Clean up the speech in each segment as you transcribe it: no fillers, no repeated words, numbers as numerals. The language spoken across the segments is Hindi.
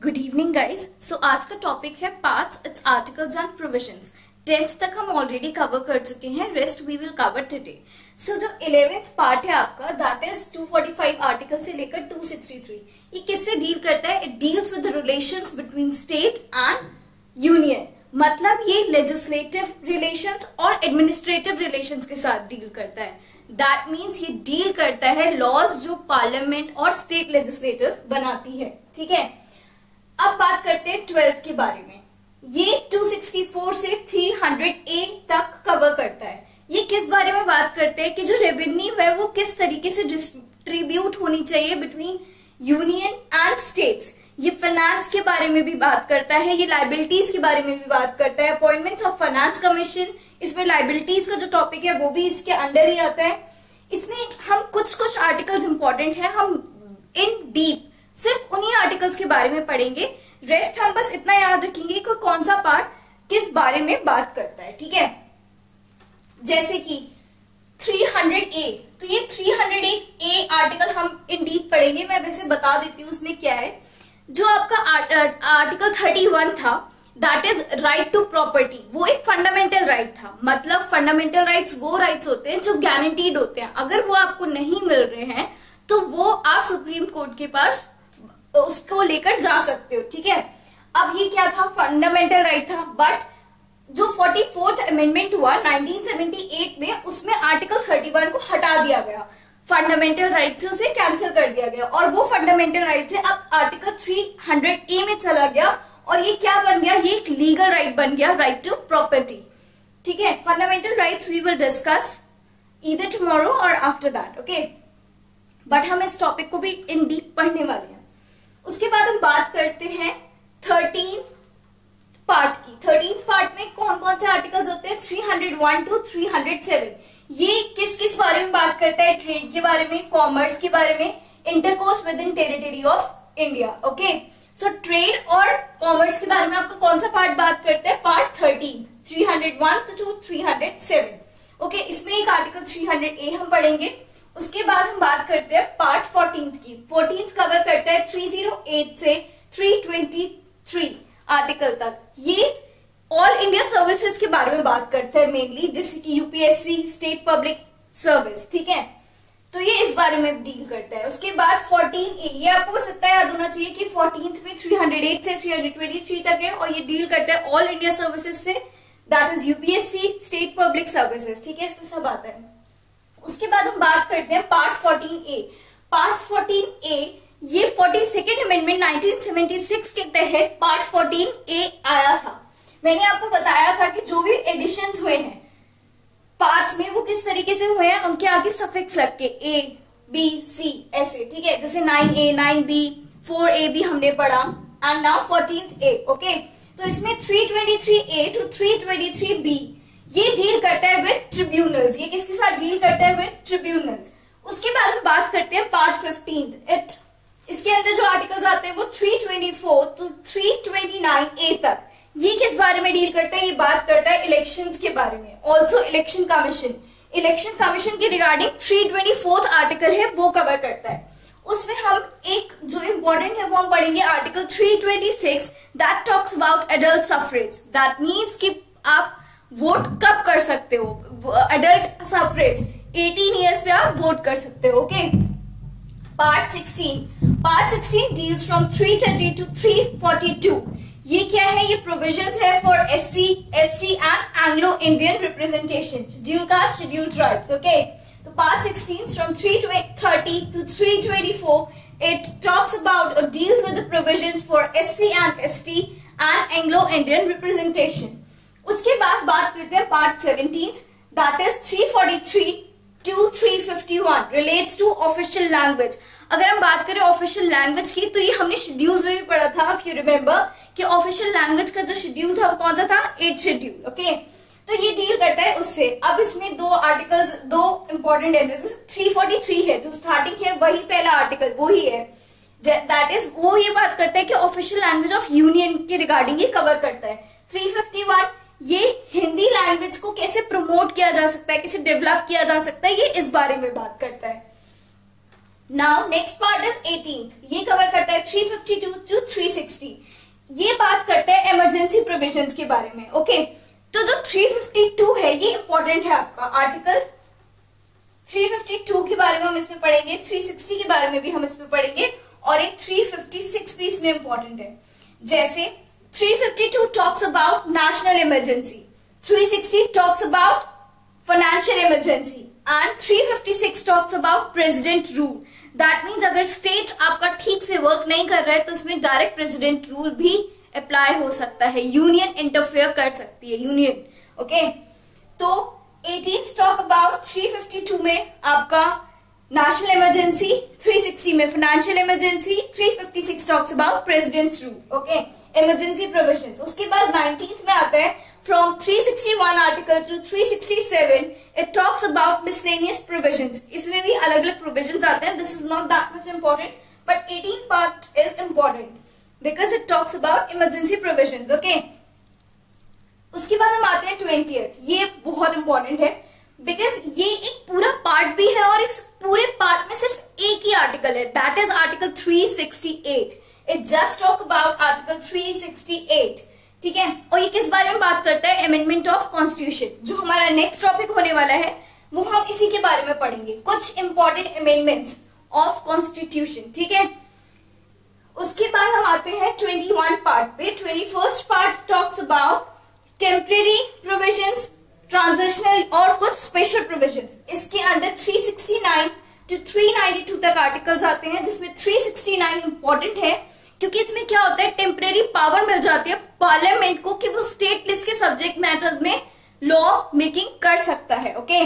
Good evening guys. सो आज का टॉपिक है parts, its articles and provisions. 10th तक हम ऑलरेडी कवर कर चुके हैं, rest we will cover today. So जो 11th पार्ट है आपका, दैट इज 245 आर्टिकल से लेकर 263। ये किससे डील करता है? It deals with the relations between state and union. मतलब ये लेजिस्लेटिव रिलेशंस और एडमिनिस्ट्रेटिव रिलेशंस के साथ डील करता है। दैट मीन्स ये डील करता है लॉज जो पार्लियामेंट और स्टेट लेजिस्लेटिव बनाती है। ठीक है, अब बात करते हैं 12th के बारे में। ये 264 से 300A तक कवर करता है। ये किस बारे में बात करते हैं कि जो रेवेन्यू है वो किस तरीके से डिस्ट्रीब्यूट होनी चाहिए बिटवीन यूनियन एंड स्टेट्स। ये फाइनेंस के बारे में भी बात करता है, ये लाइबिलिटीज के बारे में भी बात करता है। अपॉइंटमेंट्स ऑफ फाइनेंस कमीशन, इसमें लाइबिलिटीज का जो टॉपिक है वो भी इसके अंडर ही आता है। इसमें हम कुछ आर्टिकल्स इंपॉर्टेंट है, हम इन डीप सिर्फ उन्हीं आर्टिकल्स के बारे में पढ़ेंगे। रेस्ट हम बस इतना याद रखेंगे कि कौन सा पार्ट किस बारे में बात करता है। ठीक है, जैसे कि 300A, तो ये 300A आर्टिकल हम इन डीप पढ़ेंगे। मैं वैसे बता देती हूँ उसमें क्या है। जो आपका आर्टिकल 31 था, that is right to property, वो एक फंडामेंटल राइट था। मतलब फंडामेंटल राइट्स वो राइट्स होते हैं जो गारंटीड होते हैं। अगर वो आपको नहीं मिल रहे हैं तो वो आप सुप्रीम कोर्ट के पास उसको लेकर जा सकते हो। ठीक है, अब ये क्या था? फंडामेंटल राइट था। बट जो 44th अमेंडमेंट हुआ 1978 में, उसमें आर्टिकल 31 को हटा दिया गया, फंडामेंटल राइट से उसे कैंसिल कर दिया गया और वो फंडामेंटल राइट से अब आर्टिकल 300A में चला गया और ये क्या बन गया? ये एक लीगल राइट बन गया, राइट टू प्रॉपर्टी। ठीक है, fundamental rights we will discuss either tomorrow और आफ्टर दैट। ओके, बट हम इस टॉपिक को भी इन डीप पढ़ने वाले हैं। उसके बाद हम बात करते हैं 13th पार्ट की। 13th पार्ट में कौन कौन से आर्टिकल्स होते हैं? 301 to 307। ये किस किस बारे में बात करता है? ट्रेड के बारे में, कॉमर्स के बारे में, intercourse with in territory of India. Okay, so trade और कॉमर्स के बारे में आपका कौन सा पार्ट बात करता है? Part 13, 301 to 307। ओके, इसमें एक आर्टिकल 300A हम पढ़ेंगे। उसके बाद हम बात करते हैं पार्ट 14th की। 14th कवर करता है 308 से 323 आर्टिकल तक। ये ऑल इंडिया सर्विसेज के बारे में बात करता है मेनली, जैसे कि यूपीएससी, स्टेट पब्लिक सर्विस। ठीक है, तो ये इस बारे में डील करता है। उसके बाद 14A, ये आपको बस इतना याद होना चाहिए कि 14th में 308 से 323 तक है और ये डील करता है ऑल इंडिया सर्विसेज से, that is UPSC, state public services. ठीक है, इसमें सब आता है। उसके बाद हम बात करते हैं पार्ट 14A। पार्ट 14A ये 42nd अमेंडमेंट 1976 के तहत पार्ट 14A आया था। मैंने आपको बताया था कि जो भी एडिशंस हुए हैं पार्ट्स में वो किस तरीके से हुए हैं, उनके आगे सफिक्स लग के A, B, C ऐसे। ठीक है, जैसे 9A, 9B, 4A भी हमने पढ़ा and now 14th A। Okay, तो इसमें 323A to 323B ये डील करता है विद ट्रिब्यूनल्स। ये किसके साथ डील करता है? With tribunals. उसके बाद हम बात करते हैं पार्ट 15 इसके अंदर जो आर्टिकल्स आते हैं वो 324 to 329A तक। ये किस बारे में डील करता है? ये बात करता है इलेक्शंस के बारे में। Also election commission, election commission के रिगार्डिंग 324th आर्टिकल है वो कवर करता है। उसमें हम एक जो इम्पोर्टेंट है वो हम पढ़ेंगे article 326, that talks about adult suffrage. That means कि आप वोट कब कर सकते हो? एडल्ट सफरेज 18 ईयर्स पे आप वोट कर सकते हो। Okay, part 16 deals from 330 to 342। ये क्या है? ये प्रोविजंस है for SC, ST and Anglo Indian representation, schedule caste, schedule tribes. Okay, तो part 16 from 330 to 324 it talks about or deals with the provisions for SC and ST and Anglo Indian representation। उसके बाद बात करते हैं part 17, that is 343 to 351 relates to official language. अगर हम बात करें ऑफिशियल लैंग्वेज की, तो ये हमने शेड्यूल्स में भी पढ़ा था, इफ यू रिमेम्बर, कि ऑफिशियल लैंग्वेज का जो शेड्यूल था वो कौन सा था? 8th schedule. ओके, तो ये डील करता है उससे। अब इसमें दो आर्टिकल्स, दो इंपॉर्टेंट है। जैसे 343 है, जो स्टार्टिंग है वही पहला आर्टिकल वो ही है, दैट इज वो ये बात करता है कि ऑफिशियल लैंग्वेज ऑफ यूनियन के रिगार्डिंग ये कवर करता है। 351 ये हिंदी लैंग्वेज को कैसे प्रमोट किया जा सकता है, कैसे डेवलप किया जा सकता है, ये इस बारे में बात करता है। Now next part is 18th। ये कवर करता है 352 टू 360। ये बात करता है इमरजेंसी प्रोविजंस के बारे में। ओके तो जो 352 है ये इंपॉर्टेंट है आपका आर्टिकल। 352 के बारे में हम इसमें पढ़ेंगे, 360 के बारे में भी हम इसमें पढ़ेंगे, और एक 356 भी इसमें इंपॉर्टेंट है। जैसे 352 talks about national emergency, 360 talks about financial emergency and 356 talks about president rule. That means अगर स्टेट आपका ठीक से वर्क नहीं कर रहा है तो इसमें डायरेक्ट प्रेसिडेंट रूल भी अप्लाई हो सकता है, यूनियन इंटरफेयर कर सकती है, यूनियन। ओके तो 18th टॉक अबाउट 352 में आपका नेशनल इमरजेंसी, 360 में financial emergency, 356 talks about presidents rule. Okay emergency provisions. उसके बाद 19th में आता है from 361 article to 367 it talks about miscellaneous provisions. इसमें भी अलग अलग प्रोविजंस आते हैं। This is not that much important but 18th part is important because it talks about emergency provisions. Okay उसके बाद हम आते हैं 20th। ये बहुत इंपॉर्टेंट है बिकॉज ये एक पूरा पार्ट भी है और इस पूरे पार्ट में सिर्फ एक ही आर्टिकल है, that is article 368। It just talk about article 368। ठीक है और ये किस बारे में बात करता है? Amendment of constitution. जो हमारा नेक्स्ट टॉपिक होने वाला है वो हम इसी के बारे में पढ़ेंगे, कुछ इंपॉर्टेंट अमेंडमेंट्स ऑफ कॉन्स्टिट्यूशन। ठीक है उसके बाद हम आते हैं 21 पार्ट पे। 21st part talks about temporary provisions, transitional और कुछ स्पेशल प्रोविजंस। इसके अंडर 369 टू 392 तक आर्टिकल्स आते हैं, जिसमें 369 इंपॉर्टेंट है क्योंकि इसमें क्या होता है, टेम्परेरी पावर मिल जाती है पार्लियामेंट को कि वो स्टेट लिस्ट के सब्जेक्ट मैटर्स में लॉ मेकिंग कर सकता है। ओके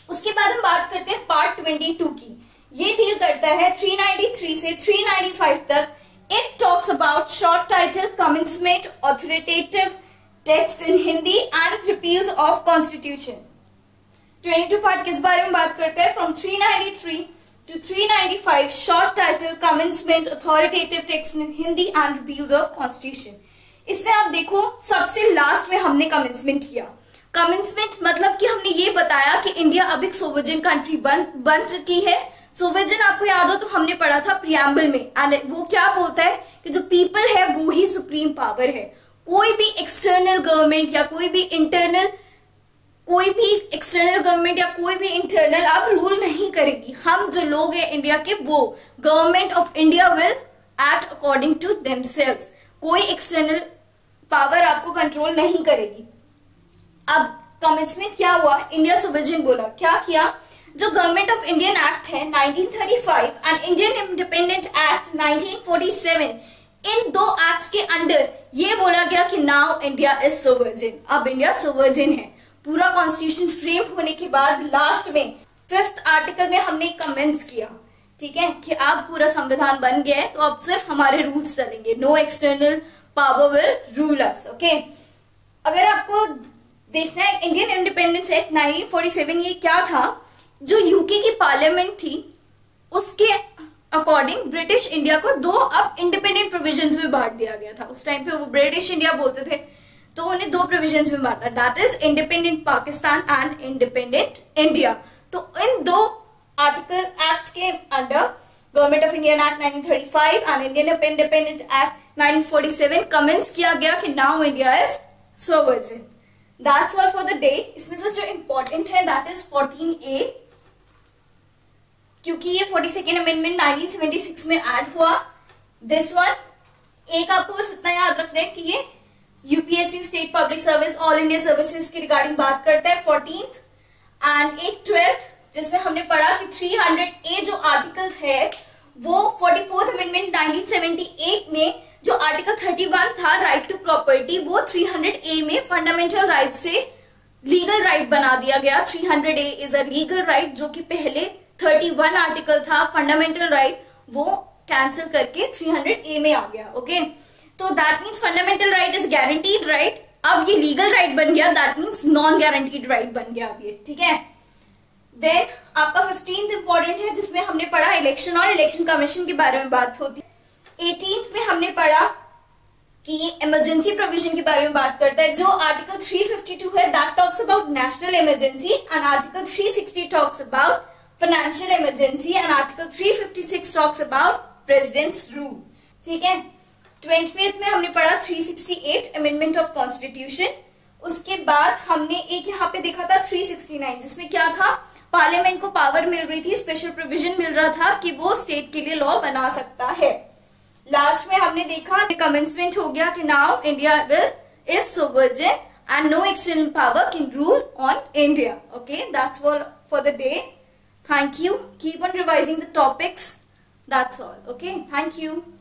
उसके बाद हम बात करते हैं पार्ट 22 की। ये डील करता है 393 से 395 तक। It talks about short title, commencement, authoritative text in Hindi and repeals of constitution. 22 part किस बारे में बात करता है? From 393 to 395 short title, commencement, authoritative text in Hindi and repeals of constitution. इसमें आप देखो सबसे लास्ट में हमने कमेंसमेंट किया। कमेंसमेंट मतलब कि हमने ये बताया कि इंडिया अब एक सोवरेन कंट्री बन चुकी है। सोवरेन आपको याद हो तो हमने पढ़ा था प्रियम्बल में, एंड वो क्या बोलता है कि जो पीपल है वो ही सुप्रीम पावर है। कोई भी एक्सटर्नल गवर्नमेंट या कोई भी एक्सटर्नल गवर्नमेंट या कोई भी इंटरनल अब रूल नहीं करेगी। हम जो लोग हैं इंडिया के वो government of India will act according to themselves. कोई एक्सटर्नल पावर आपको कंट्रोल नहीं करेगी। अब कमेंसमेंट क्या हुआ? इंडिया सोवरेन बोला, क्या किया? जो गवर्नमेंट ऑफ इंडियन एक्ट है 1935 एंड इंडियन इंडिपेंडेंट एक्ट 1947, इन दो एक्ट्स के अंडर ये बोला गया कि नाउ इंडिया इज सोवरेन। अब इंडिया सोवरेन है। पूरा कॉन्स्टिट्यूशन फ्रेम होने के बाद लास्ट में 5th आर्टिकल में हमने कमेंस किया, ठीक है, कि अब पूरा संविधान बन गया है तो अब सिर्फ हमारे रूल्स चलेंगे, no external power will rule us. Okay अगर आपको देखना है इंडियन इंडिपेंडेंस एक्ट 1947 ये क्या था, जो यूके की पार्लियामेंट थी उसके अकॉर्डिंग ब्रिटिश इंडिया को दो अब इंडिपेंडेंट प्रोविजंस में बांट दिया गया था। उस टाइम पे वो ब्रिटिश इंडिया बोलते थे तो उन्हें दो प्रोविजंस में बांटा, that is independent Pakistan and independent India. तो इन दो आर्टिकल एक्ट के under government of Indian act 1935 and Indian independent act 1947 commence किया गया कि now India is sovereign. That's all for the day. इसमें से जो इंपॉर्टेंट है दैट इज 14A, क्योंकि ये 42nd अमेंडमेंट 1976 में ऐड हुआ। दिस वन एक आपको बस इतना याद रखना है कि ये UPSC, state public service, all India services की रिगार्डिंग बात करता है 14th, एंड एक 12th जिसमें हमने पढ़ा कि 300A जो आर्टिकल है वो 44th अमेंडमेंट 1978 में जो आर्टिकल 31 था राइट टू प्रॉपर्टी, वो 300A में फंडामेंटल राइट से लीगल राइट बना दिया गया। 300A is a legal right, जो कि पहले 31 आर्टिकल था फंडामेंटल राइट, वो कैंसिल करके 300A में आ गया। ओके तो that means fundamental right is guaranteed right, अब ये लीगल राइट बन गया, that means non guaranteed right बन गया अब ये, ठीक है। देन आपका 15th इंपॉर्टेंट है जिसमें हमने पढ़ा इलेक्शन और इलेक्शन कमीशन के बारे में बात होती है। 18th में हमने पढ़ा कि इमरजेंसी प्रोविजन के बारे में बात करता है। जो आर्टिकल 352 है that talks about national emergency and article 360 talks about financial emergency and article 356 talks about presidents rule. ठीक है, 20th में हमने पढ़ा 368 अमेंडमेंट ऑफ कॉन्स्टिट्यूशन। उसके बाद हमने एक यहाँ पे देखा था 369, जिसमें क्या था, पार्लियामेंट को पावर मिल रही थी, स्पेशल प्रोविजन मिल रहा था कि वो स्टेट के लिए लॉ बना सकता है। लास्ट में हमने देखा कमेंसमेंट हो गया कि now India will is sovereign and no external power can rule on India. Okay, that's all for the day. Thank you. Keep on revising the topics. That's all. Okay, thank you.